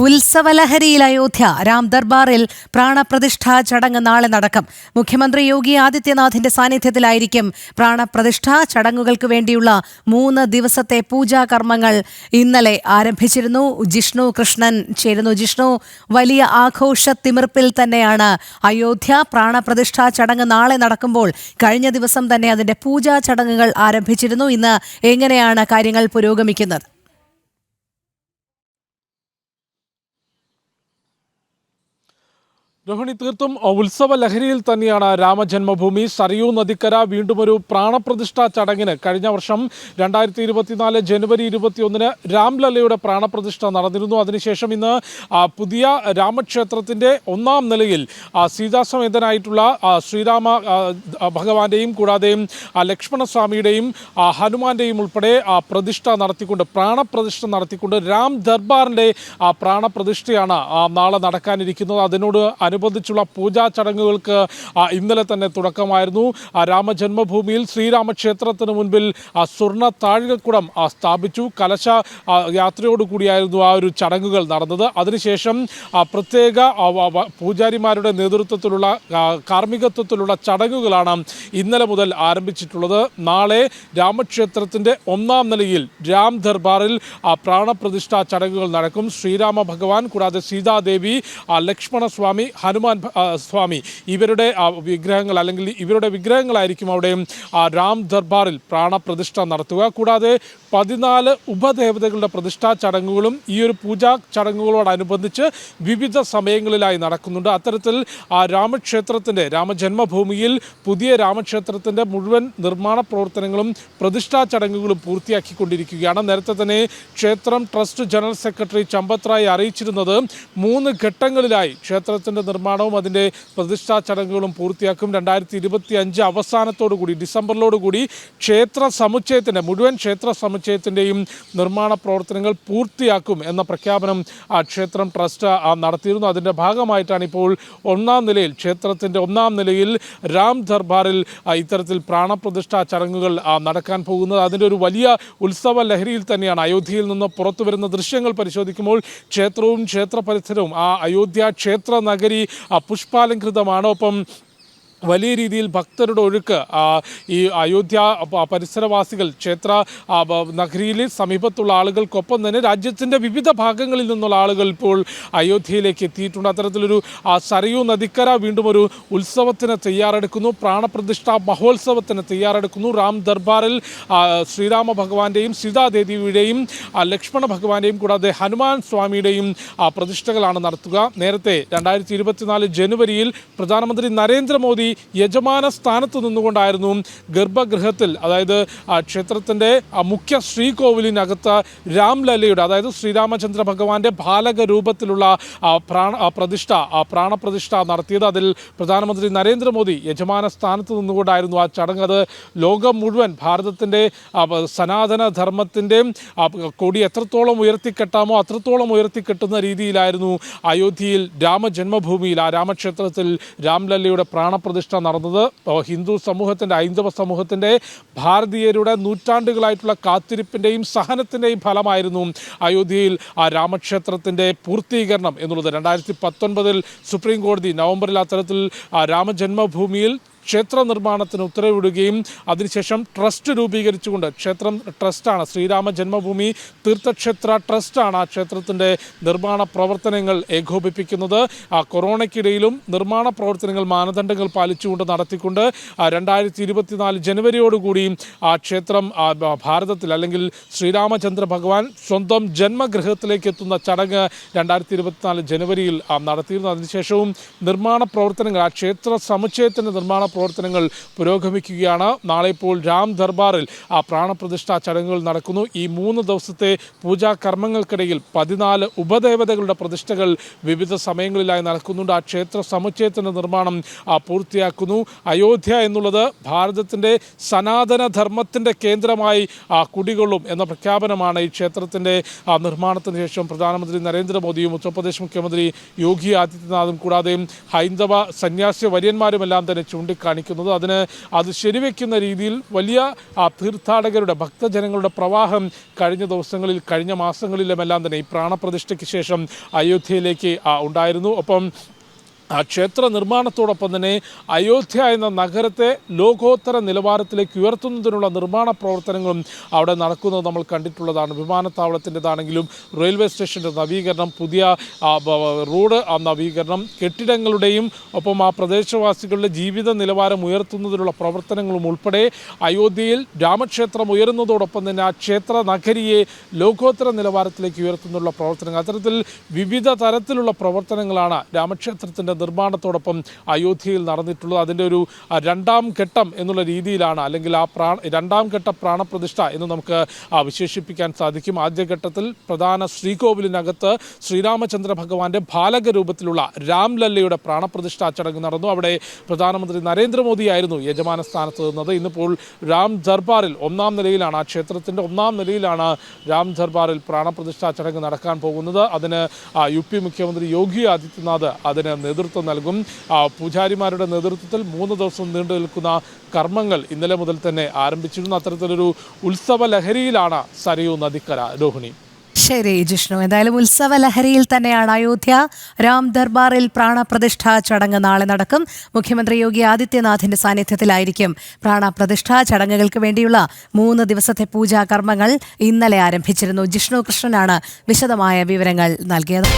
ഉത്സവലഹരിയിൽ അയോധ്യ രാം ദർബാറിൽ പ്രാണപ്രതിഷ്ഠാ ചടങ്ങ് നാളെ നടക്കും. മുഖ്യമന്ത്രി യോഗി ആദിത്യനാഥിന്റെ സാന്നിധ്യത്തിലായിരിക്കും പ്രാണപ്രതിഷ്ഠാ ചടങ്ങുകൾക്ക് വേണ്ടിയുള്ള 3 ദിവസത്തെ പൂജാകർമ്മങ്ങൾ ഇന്നലെ ആരംഭിച്ചിരുന്നു. ജിഷ്ണു കൃഷ്ണൻ ചേരുന്നു. ജിഷ്ണു, വലിയ ആഘോഷത്തിമിർപ്പിൽ തന്നെയാണ് അയോധ്യ. പ്രാണപ്രതിഷ്ഠാ ചടങ്ങ് നാളെ നടക്കുമ്പോൾ കഴിഞ്ഞ ദിവസം തന്നെ അതിന്റെ പൂജാ ചടങ്ങുകൾ ആരംഭിച്ചിരുന്നു. ഇന്ന് എങ്ങനെയാണ് കാര്യങ്ങൾ പുരോഗമിക്കുന്നത്? രോഹിണി, തീർത്തും ഉത്സവ ലഹരിയിൽ തന്നെയാണ് രാമജന്മഭൂമി. സരയൂ നദിക്കര വീണ്ടും ഒരു പ്രാണപ്രതിഷ്ഠാ ചടങ്ങിന് കഴിഞ്ഞ വർഷം 2024 ജനുവരി 21 രാംലല്ലയുടെ പ്രാണപ്രതിഷ്ഠ നടന്നിരുന്നു. അതിനുശേഷം ഇന്ന് പുതിയ രാമക്ഷേത്രത്തിൻ്റെ 1-ാം നിലയിൽ സീതാസമേതനായിട്ടുള്ള ശ്രീരാമ ഭഗവാന്റെയും കൂടാതെ ലക്ഷ്മണസ്വാമിയുടെയും ഹനുമാന്റെയും ഉൾപ്പെടെ പ്രാണപ്രതിഷ്ഠ നടത്തിക്കൊണ്ട് രാം ദർബാറിൻ്റെ പ്രാണപ്രതിഷ്ഠയാണ് നാളെ നടക്കാനിരിക്കുന്നത്. അതിനോട് അനുബന്ധിച്ചുള്ള പൂജാ ചടങ്ങുകൾക്ക് ഇന്നലെ തന്നെ തുടക്കമായിരുന്നു. രാമജന്മഭൂമിയിൽ ശ്രീരാമക്ഷേത്രത്തിന് മുൻപിൽ സ്വർണ്ണ താഴികക്കുടം സ്ഥാപിച്ചു. കലശ യാത്രയോടുകൂടിയായിരുന്നു ആ ഒരു ചടങ്ങുകൾ നടന്നത്. അതിനുശേഷം പ്രത്യേക പൂജാരിമാരുടെ നേതൃത്വത്തിലുള്ള കാർമ്മികത്വത്തിലുള്ള ചടങ്ങുകളാണ് ഇന്നലെ മുതൽ ആരംഭിച്ചിട്ടുള്ളത്. നാളെ രാമക്ഷേത്രത്തിൻ്റെ 1-ാം നിലയിൽ രാം ദർബാറിൽ പ്രാണപ്രതിഷ്ഠാ ചടങ്ങുകൾ നടക്കും. ശ്രീരാമ ഭഗവാൻ കൂടാതെ സീതാദേവി, ലക്ഷ്മണസ്വാമി, ഹനുമാൻ സ്വാമി ഇവരുടെ വിഗ്രഹങ്ങൾ അല്ലെങ്കിൽ ഇവരുടെ വിഗ്രഹങ്ങളായിരിക്കും അവിടെ രാം ദർബാറിൽ പ്രാണപ്രതിഷ്ഠ നടത്തുക. കൂടാതെ 14 ഉപദേവതകളുടെ പ്രതിഷ്ഠാ ചടങ്ങുകളും ഈ ഒരു പൂജാ ചടങ്ങുകളോടനുബന്ധിച്ച് വിവിധ സമയങ്ങളിലായി നടക്കുന്നുണ്ട്. അത്തരത്തിൽ രാമക്ഷേത്രത്തിൻ്റെ രാമജന്മഭൂമിയിൽ പുതിയ രാമക്ഷേത്രത്തിൻ്റെ മുഴുവൻ നിർമ്മാണ പ്രവർത്തനങ്ങളും പ്രതിഷ്ഠാ ചടങ്ങുകളും പൂർത്തിയാക്കിക്കൊണ്ടിരിക്കുകയാണ്. നേരത്തെ തന്നെ ക്ഷേത്രം trust general secretary Champat Rai അറിയിച്ചിരുന്നത് 3 ഘട്ടങ്ങളിലായി ക്ഷേത്രത്തിൻ്റെ നിർമ്മാണവും അതിൻ്റെ പ്രതിഷ്ഠാ ചടങ്ങുകളും പൂർത്തിയാക്കും. 2025 അവസാനത്തോടുകൂടി ഡിസംബറിലോടുകൂടി മുഴുവൻ ക്ഷേത്ര സമുച്ചയത്തിൻ്റെയും നിർമ്മാണ പ്രവർത്തനങ്ങൾ പൂർത്തിയാക്കും എന്ന പ്രഖ്യാപനം ക്ഷേത്രം ട്രസ്റ്റ് നടത്തിയിരുന്നു. അതിൻ്റെ ഭാഗമായിട്ടാണ് ഇപ്പോൾ ക്ഷേത്രത്തിൻ്റെ 1-ാം നിലയിൽ രാം ദർബാറിൽ ഇത്തരത്തിൽ പ്രാണപ്രതിഷ്ഠാ ചടങ്ങുകൾ നടക്കാൻ പോകുന്നത്. അതിൻ്റെ ഒരു വലിയ ഉത്സവ ലഹരിയിൽ തന്നെയാണ്. അയോധ്യയിൽ നിന്ന് പുറത്തു വരുന്ന ദൃശ്യങ്ങൾ പരിശോധിക്കുമ്പോൾ ക്ഷേത്രവും ക്ഷേത്ര പരിസരവും അയോധ്യ ക്ഷേത്ര നഗരി പുഷ്പാലങ്കൃതമാണ്. ഒപ്പം വലിയ രീതിയിൽ ഭക്തരുടെ ഒഴുക്ക് ഈ അയോധ്യ പരിസരവാസികൾ ക്ഷേത്ര നഗരിയിൽ സമീപത്തുള്ള ആളുകൾക്കൊപ്പം തന്നെ രാജ്യത്തിൻ്റെ വിവിധ ഭാഗങ്ങളിൽ നിന്നുള്ള ആളുകൾ ഇപ്പോൾ അയോധ്യയിലേക്ക് എത്തിയിട്ടുണ്ട്. അത്തരത്തിലൊരു സരയൂ നദിക്കര വീണ്ടും ഒരു ഉത്സവത്തിന് തയ്യാറെടുക്കുന്നു. പ്രാണപ്രതിഷ്ഠാ മഹോത്സവത്തിന് തയ്യാറെടുക്കുന്നു. രാം ദർബാറിൽ ശ്രീരാമ ഭഗവാന്റെയും സീതാദേവിയുടെയും ലക്ഷ്മണ ഭഗവാന്റെയും കൂടാതെ ഹനുമാൻ സ്വാമിയുടെയും പ്രതിഷ്ഠകളാണ് നടത്തുക. നേരത്തെ 2024 ജനുവരിയിൽ പ്രധാനമന്ത്രി നരേന്ദ്രമോദി യജമാന സ്ഥാനത്ത് നിന്നുകൊണ്ടായിരുന്നു ഗർഭഗൃഹത്തിൽ, അതായത് ക്ഷേത്രത്തിൻ്റെ മുഖ്യ ശ്രീകോവിലിനകത്ത് രാംലല്ലയുടെ, അതായത് ശ്രീരാമചന്ദ്ര ഭഗവാന്റെ ബാലക രൂപത്തിലുള്ള പ്രാണപ്രതിഷ്ഠ നടത്തിയത്. അതിൽ പ്രധാനമന്ത്രി നരേന്ദ്രമോദി യജമാന സ്ഥാനത്ത് നിന്നുകൊണ്ടായിരുന്നു ആ ചടങ്ങ്. അത് ലോകം മുഴുവൻ ഭാരതത്തിൻ്റെ സനാതന ധർമ്മത്തിൻ്റെ കൊടി എത്രത്തോളം ഉയർത്തിക്കെട്ടാമോ അത്രത്തോളം ഉയർത്തിക്കെട്ടുന്ന രീതിയിലായിരുന്നു അയോധ്യയിൽ രാമജന്മഭൂമിയിൽ രാമക്ഷേത്രത്തിൽ രാംലല്ലയുടെ പ്രാണപ്രതിഷ്ഠ നടന്നത്. ഹിന്ദു സമൂഹത്തിൻ്റെ, ഹൈന്ദവ സമൂഹത്തിൻ്റെ, ഭാരതീയരുടെ നൂറ്റാണ്ടുകളായിട്ടുള്ള കാത്തിരിപ്പിൻ്റെയും സഹനത്തിൻ്റെയും ഫലമായിരുന്നു അയോധ്യയിൽ രാമക്ഷേത്രത്തിൻ്റെ പൂർത്തീകരണം എന്നുള്ളത്. 2019 സുപ്രീം കോടതി നവംബറിൽ അത്തരത്തിൽ രാമജന്മഭൂമിയിൽ ക്ഷേത്ര നിർമ്മാണത്തിന് ഉത്തരവിടുകയും അതിനുശേഷം ട്രസ്റ്റ് രൂപീകരിച്ചുകൊണ്ട് ക്ഷേത്രം ട്രസ്റ്റാണ്, ശ്രീരാമ ജന്മഭൂമി തീർത്ഥക്ഷേത്ര ട്രസ്റ്റാണ് ആ ക്ഷേത്രത്തിൻ്റെ നിർമ്മാണ പ്രവർത്തനങ്ങൾ ഏകോപിപ്പിക്കുന്നത്. കൊറോണയ്ക്കിടയിലും നിർമ്മാണ പ്രവർത്തനങ്ങൾ മാനദണ്ഡങ്ങൾ പാലിച്ചുകൊണ്ട് നടത്തിക്കൊണ്ട് 2024 ജനുവരിയോടുകൂടി ആ ക്ഷേത്രം ഭാരതത്തിൽ അല്ലെങ്കിൽ ശ്രീരാമചന്ദ്ര ഭഗവാൻ സ്വന്തം ജന്മഗൃഹത്തിലേക്ക് എത്തുന്ന ചടങ്ങ് 2024 ജനുവരിയിൽ നടത്തിയിരുന്നു. അതിനുശേഷവും നിർമ്മാണ പ്രവർത്തനങ്ങൾ, ആ ക്ഷേത്ര സമുച്ചയത്തിൻ്റെ നിർമ്മാണ പ്രവർത്തനങ്ങൾ പുരോഗമിക്കുകയാണ്. നാളെ ഇപ്പോൾ രാം ദർബാറിൽ പ്രാണപ്രതിഷ്ഠാ ചടങ്ങുകൾ നടക്കുന്നു. ഈ 3 ദിവസത്തെ പൂജാ കർമ്മങ്ങൾക്കിടയിൽ 14 ഉപദേവതകളുടെ പ്രതിഷ്ഠകൾ വിവിധ സമയങ്ങളിലായി നടക്കുന്നുണ്ട്. ആ ക്ഷേത്ര സമുച്ചയത്തിൻ്റെ നിർമ്മാണം പൂർത്തിയാക്കുന്നു. അയോധ്യ എന്നുള്ളത് ഭാരതത്തിൻ്റെ സനാതന ധർമ്മത്തിൻ്റെ കേന്ദ്രമായി കുടികൊള്ളും എന്ന പ്രഖ്യാപനമാണ് ഈ ക്ഷേത്രത്തിൻ്റെ നിർമ്മാണത്തിന് ശേഷം പ്രധാനമന്ത്രി നരേന്ദ്രമോദിയും ഉത്തർപ്രദേശ് മുഖ്യമന്ത്രി യോഗി ആദിത്യനാഥും കൂടാതെ ഹൈന്ദവ സന്യാസി വര്യന്മാരുമെല്ലാം തന്നെ ചൂണ്ടിക്കാട്ടി ചൂണ്ടിക്കാണിക്കുന്നത്. അത് ശരിവെക്കുന്ന രീതിയിൽ വലിയ തീർത്ഥാടകരുടെ ഭക്തജനങ്ങളുടെ പ്രവാഹം കഴിഞ്ഞ ദിവസങ്ങളിൽ കഴിഞ്ഞ മാസങ്ങളിലുമെല്ലാം തന്നെ ഈ പ്രാണപ്രതിഷ്ഠയ്ക്ക് ശേഷം അയോധ്യയിലേക്ക് ഉണ്ടായിരുന്നു. ഒപ്പം ക്ഷേത്ര നിർമ്മാണത്തോടൊപ്പം തന്നെ അയോധ്യ എന്ന നഗരത്തെ ലോകോത്തര നിലവാരത്തിലേക്ക് ഉയർത്തുന്നതിനുള്ള നിർമ്മാണ പ്രവർത്തനങ്ങളും അവിടെ നടക്കുന്നത് നമ്മൾ കണ്ടിട്ടുള്ളതാണ്. വിമാനത്താവളത്തിൻ്റെതാണെങ്കിലും റെയിൽവേ സ്റ്റേഷൻ്റെ നവീകരണം, പുതിയ റോഡ് നവീകരണം, കെട്ടിടങ്ങളുടെയും ഒപ്പം ആ പ്രദേശവാസികളുടെ ജീവിത നിലവാരം ഉയർത്തുന്നതിനുള്ള പ്രവർത്തനങ്ങളും ഉൾപ്പെടെ അയോധ്യയിൽ രാമക്ഷേത്രം ഉയരുന്നതോടൊപ്പം തന്നെ ആ ക്ഷേത്ര നഗരിയെ ലോകോത്തര നിലവാരത്തിലേക്ക് ഉയർത്തുന്നുള്ള പ്രവർത്തനങ്ങൾ, അത്തരത്തിൽ വിവിധ തരത്തിലുള്ള പ്രവർത്തനങ്ങളാണ് രാമക്ഷേത്രത്തിൻ്റെ നിർമ്മാണത്തോടൊപ്പം അയോധ്യയിൽ നടന്നിട്ടുള്ളത്. അതിൻ്റെ ഒരു രണ്ടാം ഘട്ടം എന്നുള്ള രീതിയിലാണ്, അല്ലെങ്കിൽ രണ്ടാം ഘട്ട പ്രാണപ്രതിഷ്ഠ എന്ന് നമുക്ക് വിശേഷിപ്പിക്കാൻ സാധിക്കും. ആദ്യഘട്ടത്തിൽ പ്രധാന ശ്രീകോവിലിനകത്ത് ശ്രീരാമചന്ദ്ര ഭഗവാന്റെ ബാലക രൂപത്തിലുള്ള രാംലല്ലയുടെ പ്രാണപ്രതിഷ്ഠാ ചടങ്ങ് നടന്നു. അവിടെ പ്രധാനമന്ത്രി നരേന്ദ്രമോദിയായിരുന്നു യജമാന സ്ഥാനത്ത് നിന്നത്. ഇന്നിപ്പോൾ രാം ദർബാറിൽ ഒന്നാം നിലയിലാണ്, ആ ക്ഷേത്രത്തിൻ്റെ ഒന്നാം നിലയിലാണ് രാം ദർബാറിൽ പ്രാണപ്രതിഷ്ഠാ ചടങ്ങ് നടക്കാൻ പോകുന്നത്. അതിന് UP മുഖ്യമന്ത്രി യോഗി ആദിത്യനാഥ് അതിന് നേതൃത്വം നൽകും. പൂജാരിമാരുടെ നേതൃത്വത്തിൽ 3 ദിവസം നീണ്ടു നിൽക്കുന്ന കർമ്മങ്ങൾ ഇന്നലെ മുതൽ തന്നെ ആരംഭിച്ചിരുന്നു. അത്തരത്തിലൊരു ഉത്സവ ലഹരിയിലാണ് സരയൂ നദിക്കര. രോഹിണി. ശരി ജിഷ്ണു, എന്തായാലും ഉത്സവ ലഹരിയിൽ തന്നെയാണ് അയോധ്യ. രാം ദർബാറിൽ പ്രാണപ്രതിഷ്ഠാ ചടങ്ങ് നാളെ നടക്കും. മുഖ്യമന്ത്രി യോഗി ആദിത്യനാഥിന്റെ സാന്നിധ്യത്തിലായിരിക്കും പ്രാണപ്രതിഷ്ഠാ ചടങ്ങുകൾക്ക് വേണ്ടിയുള്ള 3 ദിവസത്തെ പൂജാ കർമ്മങ്ങൾ ഇന്നലെ ആരംഭിച്ചിരുന്നു. ജിഷ്ണു കൃഷ്ണനാണ് വിശദമായ വിവരങ്ങൾ നൽകിയത്.